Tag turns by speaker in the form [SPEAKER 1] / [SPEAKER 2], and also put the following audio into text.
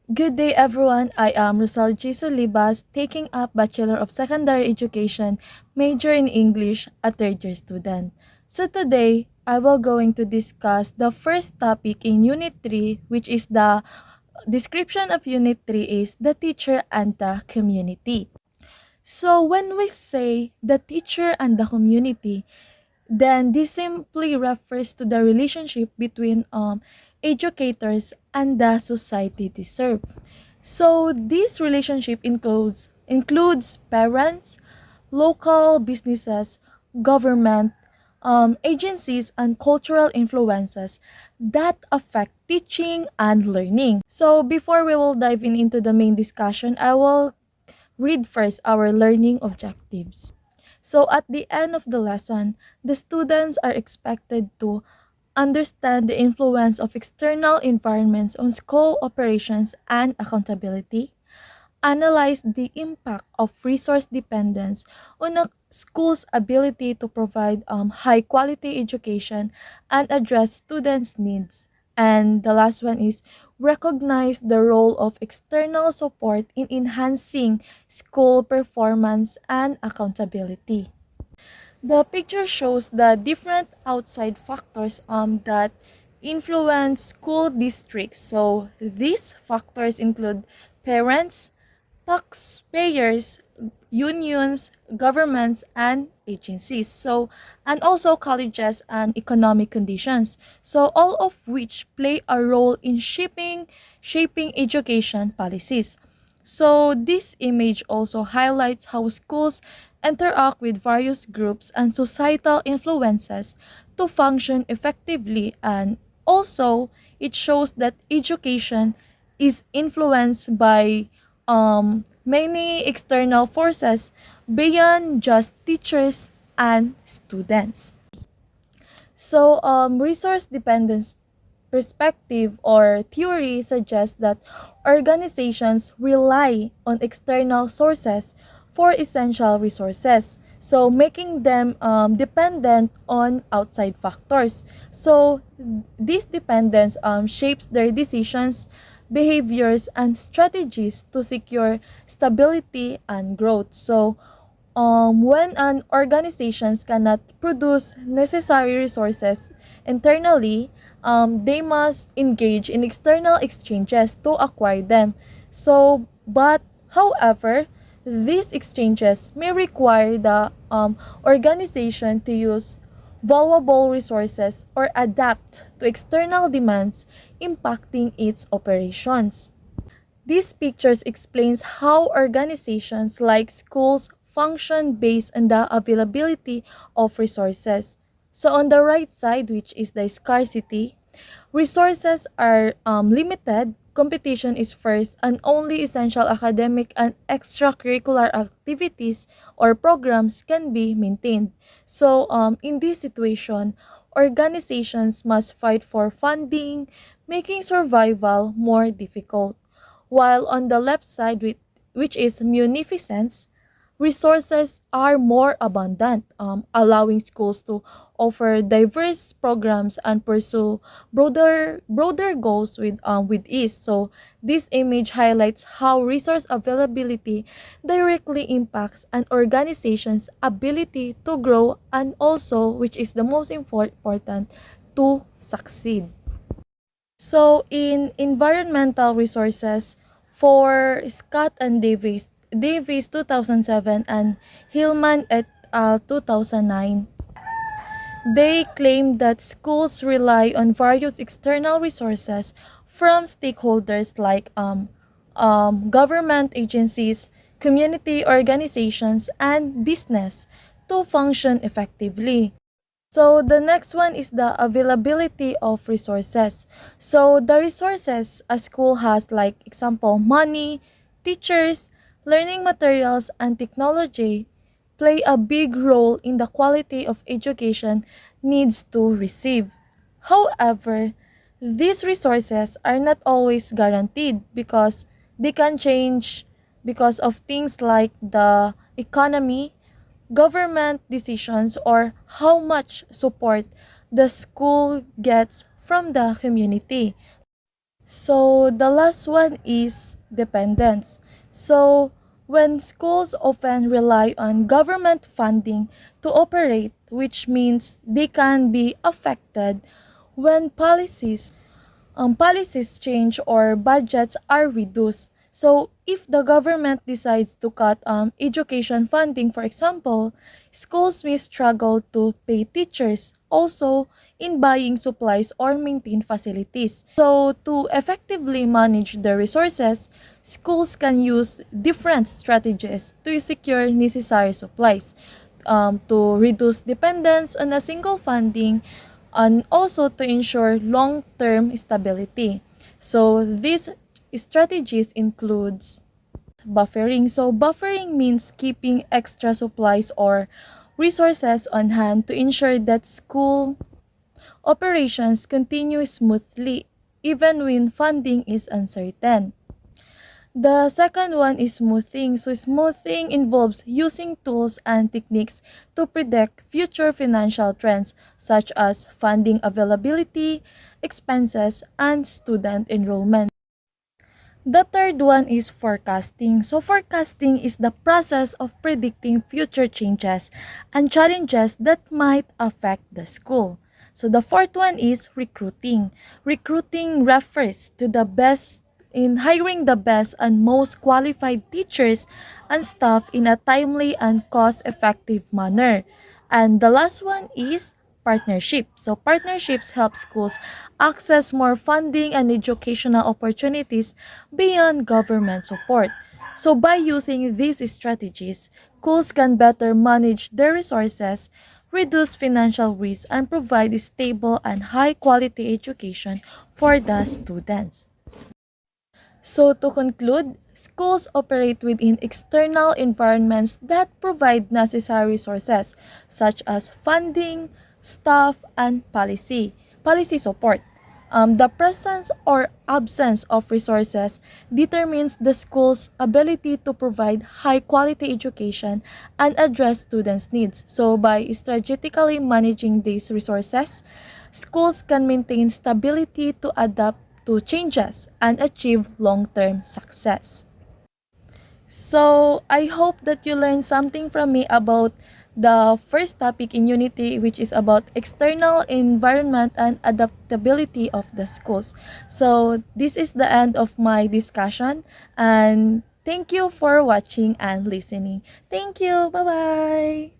[SPEAKER 1] Good day, everyone. I am Rosal G. Solibas, taking up Bachelor of Secondary Education, major in English, a third-year student. So today, I will going to discuss the first topic in Unit 3, which is the description of Unit 3 is the teacher and the community. So when we say the teacher and the community, then this simply refers to the relationship between educators and the society they serve. So this relationship includes parents, local businesses, government, agencies, and cultural influences that affect teaching and learning. So before we will dive into the main discussion, I will read first our learning objectives. So at the end of the lesson, the students are expected to understand the influence of external environments on school operations and accountability, analyze the impact of resource dependence on a school's ability to provide high quality education and address students' needs. And the last one is recognize the role of external support in enhancing school performance and accountability. The picture shows the different outside factors that influence school districts. So these factors include parents, taxpayers, unions, governments, and agencies. So, and also colleges and economic conditions. So, all of which play a role in shaping education policies. So, this image also highlights how schools interact with various groups and societal influences to function effectively, and also it shows that education is influenced by many external forces beyond just teachers and students. So, resource dependence perspective or theory suggests that organizations rely on external sources for essential resources, so making them dependent on outside factors. So, this dependence shapes their decisions, behaviors, and strategies to secure stability and growth. So, when an organizations cannot produce necessary resources internally, they must engage in external exchanges to acquire them. So, but however, these exchanges may require the organization to use valuable resources or adapt to external demands impacting its operations. These pictures explains how organizations like schools function based on the availability of resources. So on the right side, which is the scarcity, resources are limited. Competition is first, and only essential academic and extracurricular activities or programs can be maintained. So, in this situation, organizations must fight for funding, making survival more difficult. While on the left side, which is munificence, resources are more abundant, allowing schools to offer diverse programs and pursue broader goals with ease. So this image highlights how resource availability directly impacts an organization's ability to grow and also, which is the most important, to succeed. So in environmental resources, for Scott and Davis 2007 and Hillman et al. 2009, they claim that schools rely on various external resources from stakeholders like government agencies, community organizations, and business to function effectively. So the next one is the availability of resources. So the resources a school has, like example, money, teachers, learning materials, and technology play a big role in the quality of education needs to receive. However, these resources are not always guaranteed because they can change because of things like the economy, government decisions, or how much support the school gets from the community. So the last one is dependence. So when schools often rely on government funding to operate, which means they can be affected when policies change or budgets are reduced. So, if the government decides to cut education funding, for example, schools may struggle to pay teachers, also in buying supplies or maintain facilities. So, to effectively manage the resources, schools can use different strategies to secure necessary supplies, to reduce dependence on a single funding, and also to ensure long-term stability. So these strategies includes buffering. So buffering means keeping extra supplies or resources on hand to ensure that school operations continue smoothly even when funding is uncertain. The second one is smoothing. So smoothing involves using tools and techniques to predict future financial trends such as funding availability, expenses, and student enrollment. The third one is forecasting. So forecasting is the process of predicting future changes and challenges that might affect the school. So the fourth one is recruiting. Recruiting refers to the best in hiring the best and most qualified teachers and staff in a timely and cost-effective manner. And the last one is partnership. So partnerships help schools access more funding and educational opportunities beyond government support. So by using these strategies, schools can better manage their resources, reduce financial risk, and provide a stable and high quality education for the students. So to conclude, schools operate within external environments that provide necessary resources such as funding, staff, and policy support. The presence or absence of resources determines the school's ability to provide high quality education and address students' needs. So, by strategically managing these resources, schools can maintain stability to adapt to changes and achieve long term success. So, I hope that you learned something from me about the first topic in Unity, which is about external environment and adaptability of the schools. So, this is the end of my discussion, and thank you for watching and listening. Thank you. Bye bye.